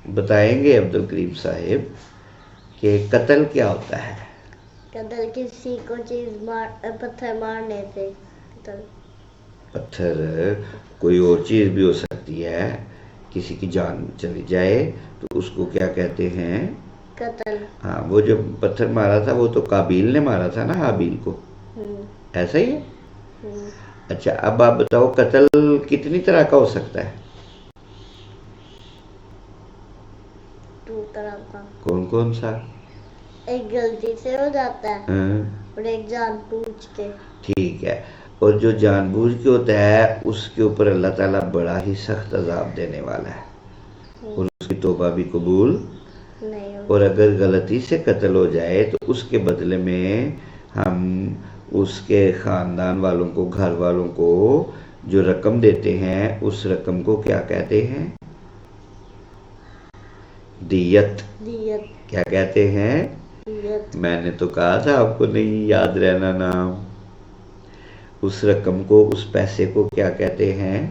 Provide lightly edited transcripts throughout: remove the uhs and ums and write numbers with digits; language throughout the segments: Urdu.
بتائیں گے عبد الکریم صاحب کہ قتل کیا ہوتا ہے؟ قتل کسی کو پتھر مارنے سے قتل. پتھر کوئی اور چیز بھی ہو سکتی ہے، کسی کی جان چلی جائے تو اس کو کیا کہتے ہیں؟ قتل. ہاں، وہ جو پتھر مارا تھا وہ تو قابیل نے مارا تھا نا حابیل کو، ایسا ہی ہے؟ اچھا، اب آپ بتاؤ قتل کتنی طرح کا ہو سکتا ہے؟ 2 طرح کا. کون کون سا؟ ایک غلطی سے ہو جاتا ہے اور ایک جان بوجھ کے. ٹھیک ہے، اور جو جان بوجھ کے ہوتا ہے اس کے اوپر اللہ تعالیٰ بڑا ہی سخت عذاب دینے والا ہے اور اس کی توبہ بھی قبول نہیں. اور اگر غلطی سے قتل ہو جائے تو اس کے بدلے میں ہم اس کے خاندان والوں کو، گھر والوں کو جو رقم دیتے ہیں اس رقم کو کیا کہتے ہیں؟ دیت. کیا کہتے ہیں؟ دیت. میں نے تو کہا تھا آپ کو نہیں یاد رہنا نام. اس رقم کو، اس پیسے کو کیا کہتے ہیں؟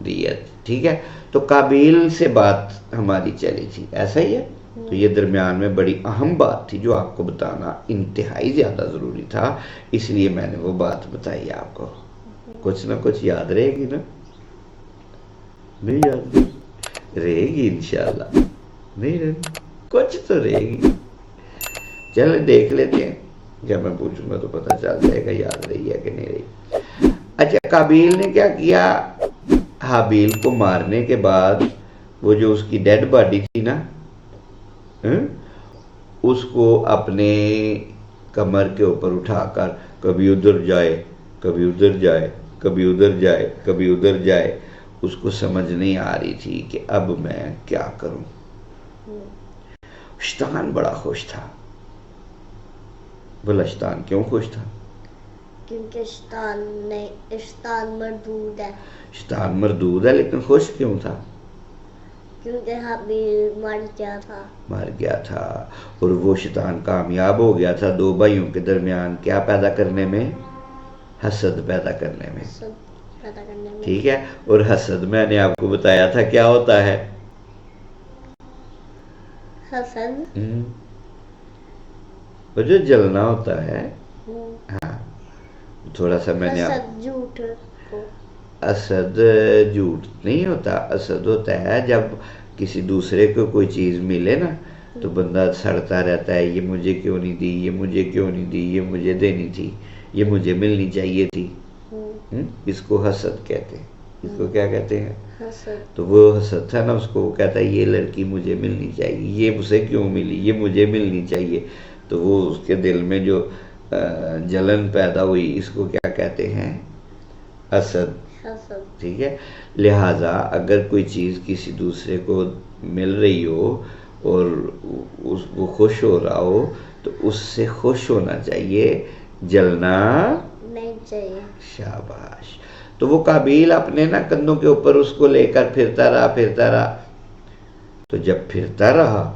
دیت. ٹھیک ہے، تو قابیل سے بات ہماری چلی تھی، ایسا ہی ہے. تو یہ درمیان میں بڑی اہم بات تھی جو آپ کو بتانا انتہائی زیادہ ضروری تھا، اس لیے میں نے وہ بات بتائی آپ کو. کچھ نہ کچھ یاد رہے گی نا؟ نہیں یاد رہے گی انشاءاللہ. نہیں رہے کچھ تو رہے گی. چلیں دیکھ لیتے ہیں، جب میں پوچھوں گا تو پتہ چل جائے گا یاد رہی ہے کہ نہیں رہی. اچھا، قابیل نے کیا کیا؟ حابیل کو مارنے کے بعد وہ جو اس کی ڈیڈ باڈی تھی نا، اس کو اپنے کمر کے اوپر اٹھا کر کبھی ادھر جائے، کبھی ادھر جائے، کبھی ادھر جائے، کبھی ادھر جائے. اس کو سمجھ نہیں آ رہی تھی کہ اب میں کیا کروں. شیطان بڑا خوش تھا. بھلا شیطان کیوں خوش تھا؟ کیونکہ شیطان مردود ہے. شیطان مردود ہے لیکن خوش کیوں تھا؟ کیونکہ حابیل مر گیا تھا اور وہ شیطان کامیاب ہو گیا تھا 2 بھائیوں کے درمیان کیا پیدا کرنے میں؟ حسد پیدا کرنے میں. ٹھیک ہے، اور حسد میں نے آپ کو بتایا تھا کیا ہوتا ہے؟ حسد وہ جو جلنا ہوتا ہے. ہاں، تھوڑا سا میں نے جھوٹ. حسد جھوٹ نہیں ہوتا. حسد ہوتا ہے جب کسی دوسرے کو کوئی چیز ملے نا تو بندہ سڑتا رہتا ہے، یہ مجھے کیوں نہیں دی، یہ مجھے کیوں نہیں دی، یہ مجھے دینی تھی، یہ مجھے ملنی چاہیے تھی. اس کو حسد کہتے ہیں. اس کو کیا کہتے ہیں؟ تو وہ حسد تھا نا، اس کو وہ کہتا ہے یہ لڑکی مجھے ملنی چاہیے، یہ اسے کیوں ملی، یہ مجھے ملنی چاہیے. تو وہ اس کے دل میں جو جلن پیدا ہوئی اس کو کیا کہتے ہیں؟ حسد. ٹھیک ہے، لہٰذا اگر کوئی چیز کسی دوسرے کو مل رہی ہو اور وہ خوش ہو رہا ہو تو اس سے خوش ہونا چاہیے، جلنا نہیں چاہیے. شاباش. تو وہ قابیل اپنے نا کندھوں کے اوپر اس کو لے کر پھرتا رہا. تو جب پھرتا رہا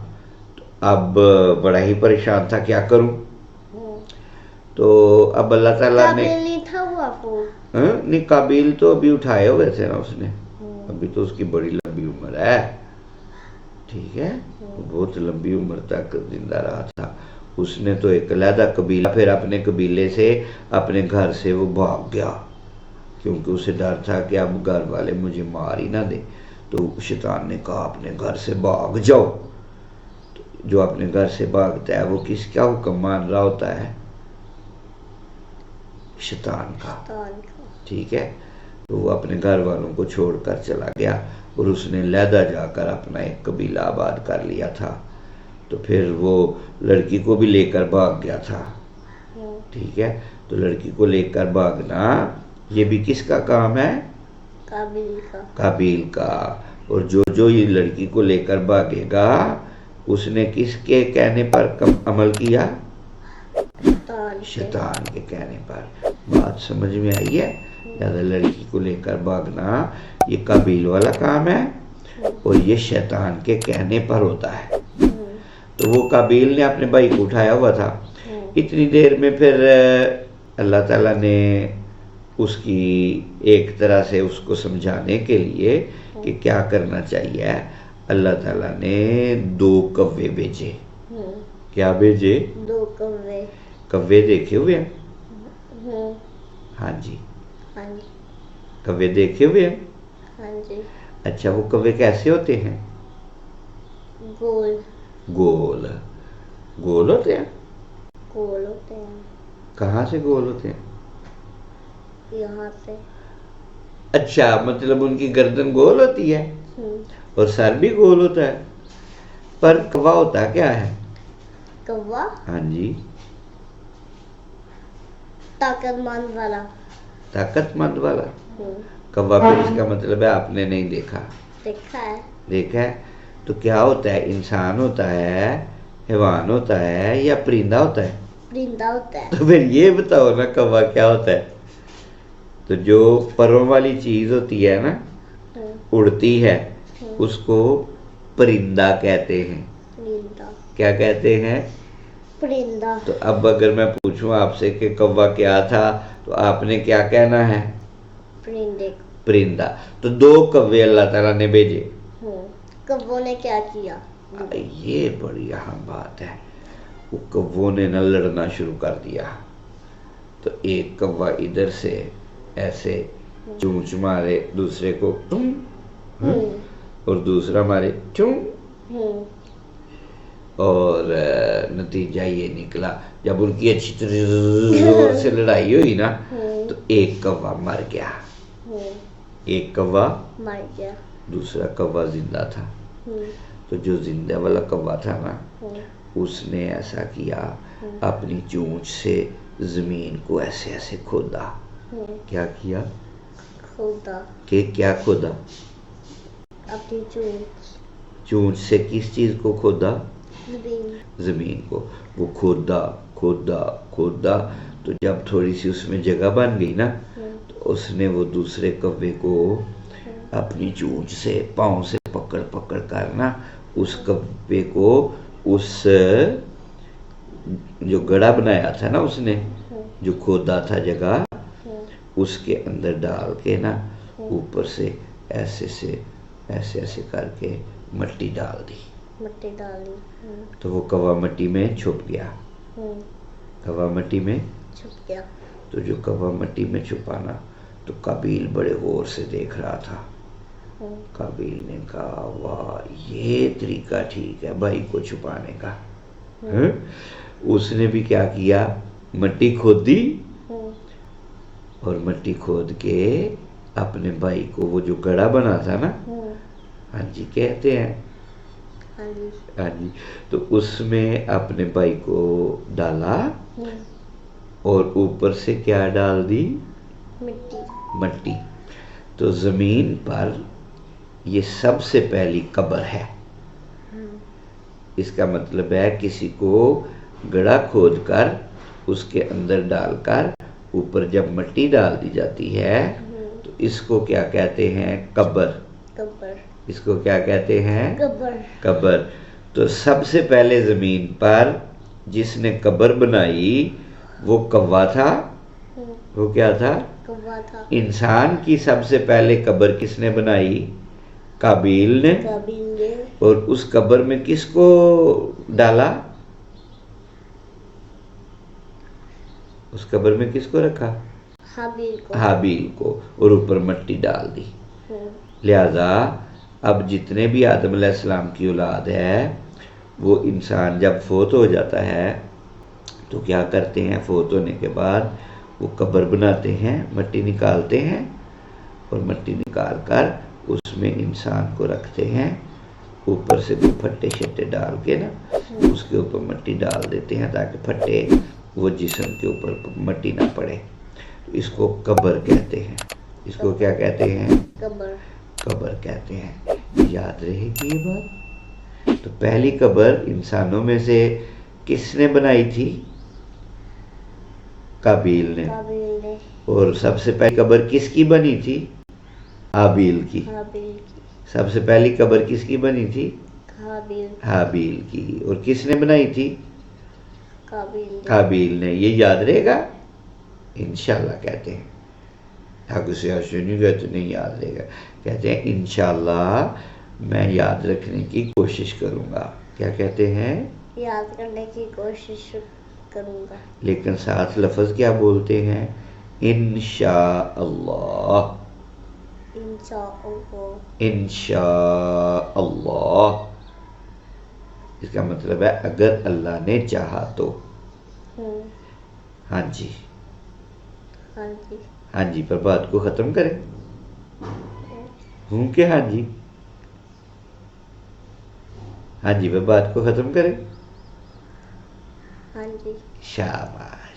تو اب بڑا ہی پریشان تھا، کیا کروں؟ تو اب اللہ تعالیٰ نے نہیں، قابیل تو ابھی اٹھائے ہوئے تھے نا اس نے، ابھی تو اس کی بڑی لمبی عمر ہے. ٹھیک ہے، بہت لمبی عمر تک زندہ رہا تھا. اس نے تو ایک علیحدہ قبیلہ، پھر اپنے قبیلے سے، اپنے گھر سے وہ بھاگ گیا کیونکہ اسے ڈر تھا کہ اب گھر والے مجھے مار ہی نہ دیں. تو شیطان نے کہا اپنے گھر سے بھاگ جاؤ. جو اپنے گھر سے بھاگتا ہے وہ کس کا حکم مان رہا ہوتا ہے؟ شیطان کا. ٹھیک ہے، تو وہ اپنے گھر والوں کو چھوڑ کر چلا گیا اور اس نے علیحدہ جا کر اپنا ایک قبیلہ آباد کر لیا تھا. تو پھر وہ لڑکی کو بھی لے کر بھاگ گیا تھا. ٹھیک ہے، تو لڑکی کو لے کر بھاگنا یہ بھی کس کا کام ہے؟ قابیل کا. اور جو یہ لڑکی کو لے کر بھاگے گا اس نے کس کے کہنے پر عمل کیا؟ شیطان کے کہنے پر. بات سمجھ میں آئی ہے؟ زیادہ لڑکی کو لے کر بھاگنا یہ قابیل والا کام ہے اور یہ شیطان کے کہنے پر ہوتا ہے. تو وہ قابیل نے اپنے بھائی کو اٹھایا ہوا تھا. اتنی دیر میں پھر اللہ تعالیٰ نے اس کی ایک طرح سے اس کو سمجھانے کے لیے کہ کیا کرنا چاہیے، اللہ تعالیٰ نے 2 کوے بھیجے. کیا بھیجے؟ 2 کوے. کوے دیکھے ہوئے ہیں؟ ہاں جی. ہاں جی. کوے دیکھے ہوئے ہیں؟ ہاں جی. اچھا وہ کوے کیسے ہوتے ہیں؟ گول. گول. گول ہوتے ہیں؟ گول ہوتے ہیں. کہاں سے گول ہوتے ہیں؟ یہاں سے. اچھا مطلب ان کی گردن گول ہوتی ہے اور سر بھی گول ہوتا ہے. پر کوا ہوتا کیا ہے؟ کوا؟ ہاں جی. طاقت مند والا. طاقت مند والا. کوا پھر اس کا مطلب ہے آپ نے نہیں دیکھا. دیکھا ہے. دیکھا ہے. تو کیا ہوتا ہے؟ انسان ہوتا ہے، حیوان ہوتا ہے یا پرندہ ہوتا ہے؟ پرندہ ہوتا ہے. تو پھر یہ بتاؤ نا کوا کیا ہوتا ہے؟ تو جو پروں والی چیز ہوتی ہے نا، اڑتی ہے، اس کو پرندہ کہتے ہیں. پرندہ. کیا کہتے ہیں؟ پرندہ. تو اب اگر میں پوچھوں آپ سے کہ کوا کیا تھا تو آپ نے کیا کہنا ہے؟ پرندے. پرندہ. تو 2 کوے اللہ تعالیٰ نے بھیجے. کووں نے کیا کیا؟ یہ بڑی اہم بات ہے. وہ کووں نے نہ لڑنا شروع کر دیا. تو ایک کوا ادھر سے ایسے چونچ مارے دوسرے کو ٹم، اور دوسرا مارے ٹم، اور نتیجہ یہ نکلا جب ان کی اچھی طرح زور سے لڑائی ہوئی نا تو ایک کوا مر گیا. ایک کوا مر گیا. دوسرا کوا زندہ تھا. تو جو زندہ والا کوا تھا نا اس نے ایسا کیا، اپنی چونچ سے زمین کو ایسے ایسے کھودا. کیا کیا؟ کھودا. کہ کیا کھودا؟ اپنی چونچ. چونچ سے کس چیز کو کھودا؟ زمین. زمین کو. وہ کھودا کھودا کھودا. تو جب تھوڑی سی اس میں جگہ بن گئی نا تو اس نے وہ دوسرے کوے کو اپنی چونچ سے پاؤں سے پکڑ پکڑ کر نا اس کوے کو اس جو گڑھا بنایا تھا نا اس نے، جو کھودا تھا جگہ، اس کے اندر ڈال کے نا اوپر سے ایسے سے ایسے ایسے کر کے مٹی ڈال دی. مٹی ڈالی. تو وہ کوا مٹی میں چھپ گیا. کوا مٹی میں چھپ گیا. تو جو کوا مٹی میں چھپانا تو قابیل بڑے غور سے دیکھ رہا تھا. قابیل نے کہا واہ یہ طریقہ ٹھیک ہے بھائی کو چھپانے کا. اس نے بھی کیا کیا؟ مٹی کھودی اور مٹی کھود کے اپنے بھائی کو، وہ جو گڑھا بنا تھا نا، ہاں جی کہتے ہیں، ہاں جی، تو اس میں اپنے بھائی کو ڈالا اور اوپر سے کیا ڈال دی؟ مٹی. تو زمین پر یہ سب سے پہلی قبر ہے. اس کا مطلب ہے کسی کو گڑھا کھود کر اس کے اندر ڈال کر اوپر جب مٹی ڈال دی جاتی ہے تو اس کو کیا کہتے ہیں؟ قبر. اس کو کیا کہتے ہیں؟ قبر. تو سب سے پہلے زمین پر جس نے قبر بنائی وہ کوا تھا. وہ کیا تھا؟ کوا تھا. انسان کی سب سے پہلے قبر کس نے بنائی؟ قابیل نے. اور اس قبر میں کس کو ڈالا؟ اس قبر میں کس کو رکھا؟ حابیل کو. اور اوپر مٹی ڈال دی. لہذا اب جتنے بھی آدم علیہ السلام کی اولاد ہے وہ انسان جب فوت ہو جاتا ہے تو کیا کرتے ہیں؟ فوت ہونے کے بعد وہ قبر بناتے ہیں، مٹی نکالتے ہیں اور مٹی نکال کر اس میں انسان کو رکھتے ہیں. اوپر سے بھی پھٹے شٹے ڈال کے نا اس کے اوپر مٹی ڈال دیتے ہیں تاکہ پھٹے وہ جسم کے اوپر مٹی نہ پڑے. اس کو قبر کہتے ہیں. اس کو کیا کہتے ہیں؟ قبر کہتے ہیں. یاد رہے گی یہ بات. تو پہلی قبر انسانوں میں سے کس نے بنائی تھی؟ قابیل نے. اور سب سے پہلی قبر کس کی بنی تھی؟ حابیل کی. سب سے پہلی قبر کس کی بنی تھی؟ حابیل کی. اور کس نے بنائی تھی؟ قابیل نے. یہ یاد رہے گا انشاءاللہ کہتے ہیں. آگے سے ایسے نہیں کہتے نہیں یاد رہے گا. کہتے ہیں انشاءاللہ میں یاد رکھنے کی کوشش کروں گا. کیا کہتے ہیں؟ یاد کرنے کی کوشش کروں گا. لیکن ساتھ لفظ کیا بولتے ہیں؟ انشاءاللہ. انشاءاللہ. انشاءاللہ اس کا مطلب ہے اگر اللہ نے چاہا تو. ہاں جی ہاں جی. ہاں جی پر بات کو ختم کریں. ہوں کہ ہاں جی. ہاں جی پر بات کو ختم کریں. ہاں جی. شاباش.